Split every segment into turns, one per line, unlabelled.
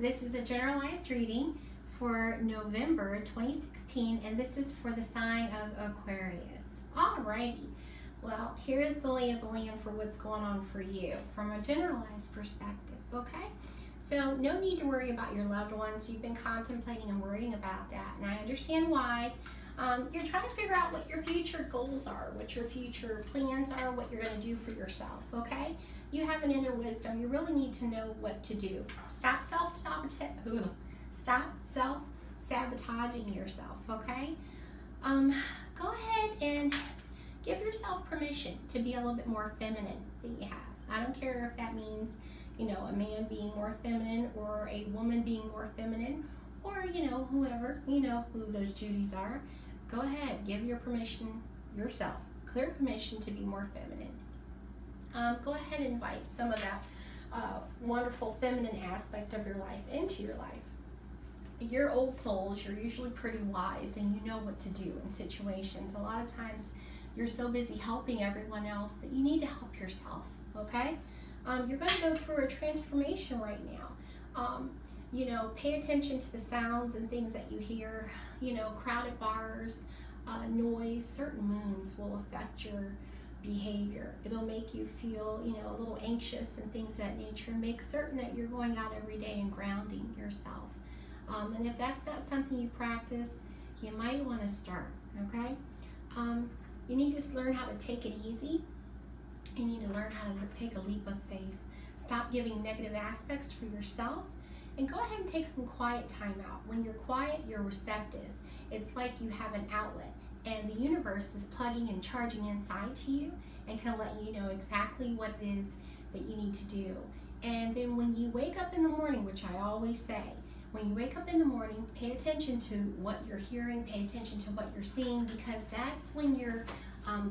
This is a generalized reading for November 2016, and this is for the sign of Aquarius. Alrighty, well, here's the lay of the land for what's going on for you from a generalized perspective, okay? So no need to worry about your loved ones. You've been contemplating and worrying about that, and I understand why. You're trying to figure out what your future goals are, what your future plans are, what you're going to do for yourself, okay? You have an inner wisdom. You really need to know what to do. Stop self-sabotaging yourself, okay? Go ahead and give yourself permission to be a little bit more feminine than you have. I don't care if that means, you know, a man being more feminine or a woman being more feminine, or, you know, whoever, you know who those Judys are. Go ahead, give your permission yourself, clear permission to be more feminine. Go ahead and invite some of that wonderful feminine aspect of your life into your life. You're old souls, you're usually pretty wise, and you know what to do in situations. A lot of times you're so busy helping everyone else that you need to help yourself, okay? You're going to go through a transformation right now. You know, pay attention to the sounds and things that you hear. You know, crowded bars, noise, certain moons will affect your behavior. It'll make you feel, you know, a little anxious and things of that nature. Make certain that you're going out every day and grounding yourself. And if that's not something you practice, you might want to start, okay? You need to learn how to take it easy. You need to learn how to take a leap of faith. Stop giving negative aspects for yourself. And go ahead and take some quiet time out. When you're quiet, you're receptive. It's like you have an outlet, and the universe is plugging and charging inside to you and can let you know exactly what it is that you need to do. And then when you wake up in the morning, which I always say, when you wake up in the morning, pay attention to what you're hearing, pay attention to what you're seeing, because that's when you're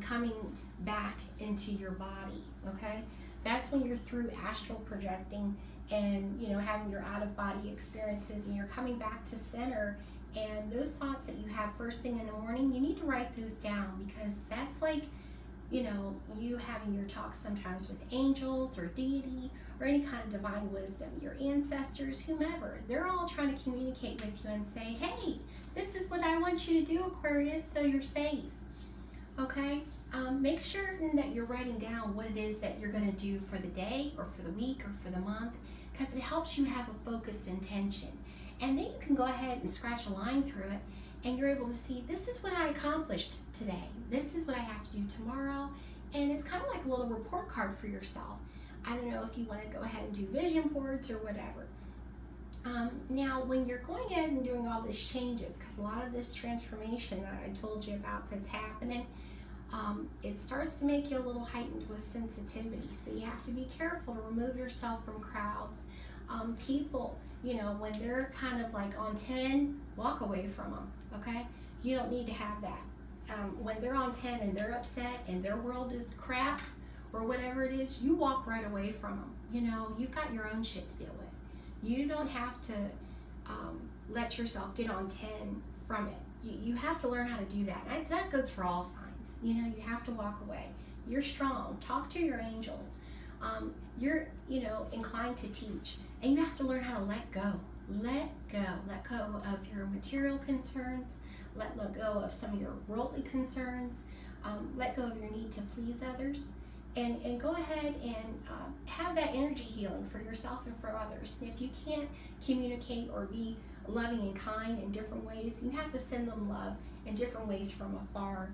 coming back into your body, okay? That's when you're through astral projecting and, you know, having your out-of-body experiences, and you're coming back to center. And those thoughts that you have first thing in the morning, you need to write those down, because that's like, you know, you having your talks sometimes with angels or deity or any kind of divine wisdom, your ancestors, whomever. They're all trying to communicate with you and say, hey, this is what I want you to do, Aquarius, so you're safe, okay? Make sure that you're writing down what it is that you're going to do for the day or for the week or for the month, because it helps you have a focused intention. And then you can go ahead and scratch a line through it, and you're able to see, this is what I accomplished today. This is what I have to do tomorrow. And it's kind of like a little report card for yourself. I don't know if you want to go ahead and do vision boards or whatever. Now, when you're going ahead and doing all these changes, because a lot of this transformation that I told you about that's happening, it starts to make you a little heightened with sensitivity. So you have to be careful to remove yourself from crowds. People, you know, when they're kind of like on 10, walk away from them, okay? You don't need to have that. When they're on 10 and they're upset and their world is crap or whatever it is, you walk right away from them. You know, you've got your own shit to deal with. You don't have to let yourself get on 10 from it. You have to learn how to do that. And that goes for all signs. You know, you have to walk away. You're strong. Talk to your angels. You're, you know, inclined to teach. And you have to learn how to let go. Let go. Let go of your material concerns. Let go of some of your worldly concerns. Let go of your need to please others. And go ahead and have that energy healing for yourself and for others. And if you can't communicate or be loving and kind in different ways, you have to send them love in different ways from afar.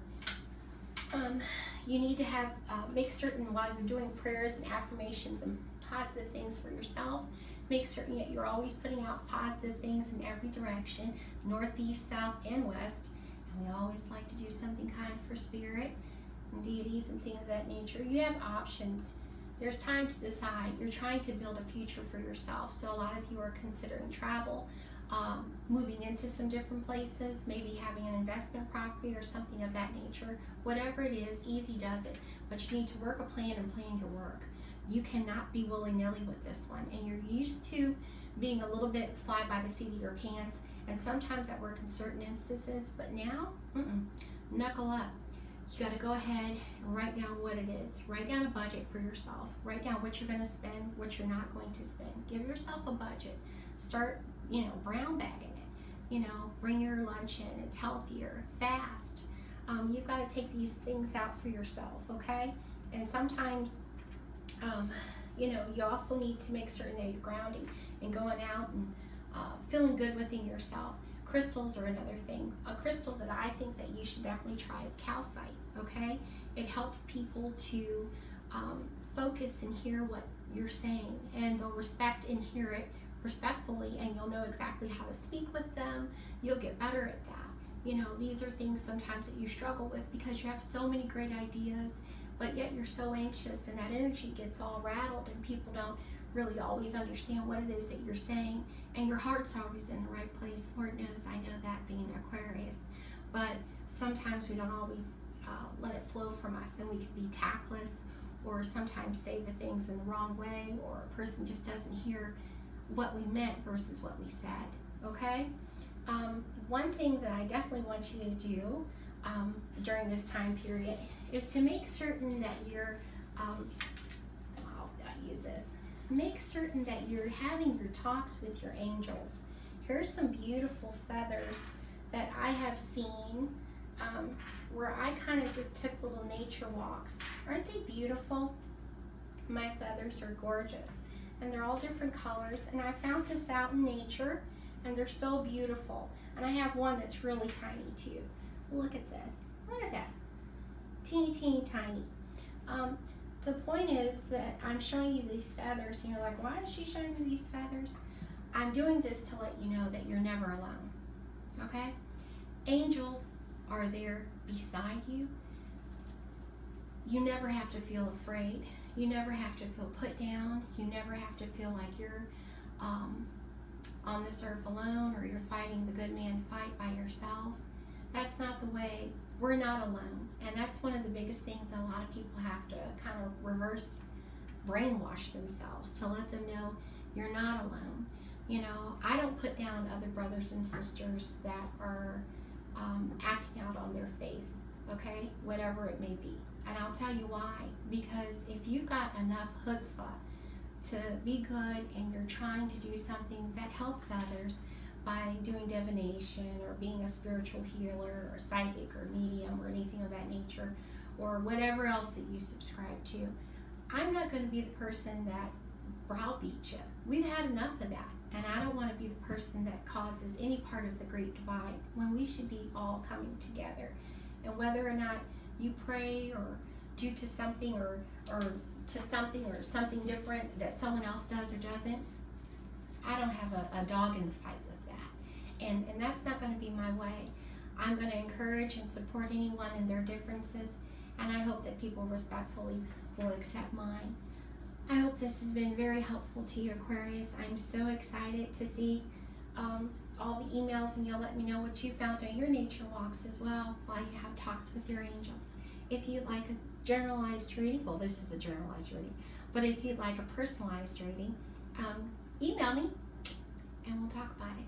You need to have make certain while you're doing prayers and affirmations and positive things for yourself, make certain that you're always putting out positive things in every direction, northeast, south, and west. And we always like to do something kind for spirit and deities and things of that nature. You have options. There's time to decide. You're trying to build a future for yourself. So a lot of you are considering travel, moving into some different places, maybe having an investment property or something of that nature. Whatever it is, easy does it. But you need to work a plan and plan your work. You cannot be willy-nilly with this one. And you're used to being a little bit fly by the seat of your pants. And sometimes that works in certain instances. But now, knuckle up. You got to go ahead and write down what it is. Write down a budget for yourself. Write down what you're going to spend, what you're not going to spend. Give yourself a budget start, brown bagging it. Bring your lunch in, it's healthier, fast. You've got to take these things out for yourself, okay? And sometimes, you also need to make certain that you're grounding and going out and feeling good within yourself. Crystals are another thing. A crystal that I think that you should definitely try is calcite, okay? It helps people to focus and hear what you're saying, and they'll respect and hear it respectfully, and you'll know exactly how to speak with them. You'll get better at that. These are things sometimes that you struggle with because you have so many great ideas, but yet you're so anxious and that energy gets all rattled and people don't really always understand what it is that you're saying, and your heart's always in the right place. Lord knows I know that, being an Aquarius, but sometimes we don't always let it flow from us, and we can be tactless or sometimes say the things in the wrong way, or a person just doesn't hear what we meant versus what we said, okay? One thing that I definitely want you to do during this time period is to make certain that you're, make certain that you're having your talks with your angels. Here's some beautiful feathers that I have seen where I kind of just took little nature walks. Aren't they beautiful? My feathers are gorgeous, and they're all different colors, and I found this out in nature, and they're so beautiful. And I have one that's really tiny too. Look at this. Look at that. Teeny, teeny, tiny. The point is that I'm showing you these feathers, and you're like, why is she showing me these feathers? I'm doing this to let you know that you're never alone, okay? Angels are there beside you. You never have to feel afraid. You never have to feel put down. You never have to feel like you're on this earth alone, or you're fighting the good man fight by yourself. That's not the way. We're not alone, and that's one of the biggest things that a lot of people have to kind of reverse brainwash themselves, to let them know you're not alone. I don't put down other brothers and sisters that are acting out on their faith, okay, whatever it may be. And I'll tell you why. Because if you've got enough chutzpah to be good, and you're trying to do something that helps others by doing divination or being a spiritual healer or psychic or medium or anything of that nature, or whatever else that you subscribe to, I'm not going to be the person that browbeat you. We've had enough of that, and I don't want to be the person that causes any part of the great divide, when we should be all coming together. And whether or not you pray or do to something or to something or something different that someone else does or doesn't, I don't have a dog in the fight with that. And that's not going to be my way. I'm going to encourage and support anyone in their differences, and I hope that people respectfully will accept mine. I hope this has been very helpful to you, Aquarius. I'm so excited to see all the emails, and you'll let me know what you found on your nature walks as well while you have talks with your angels. If you'd like a generalized reading, well, this is a generalized reading, but if you'd like a personalized reading, email me and we'll talk about it.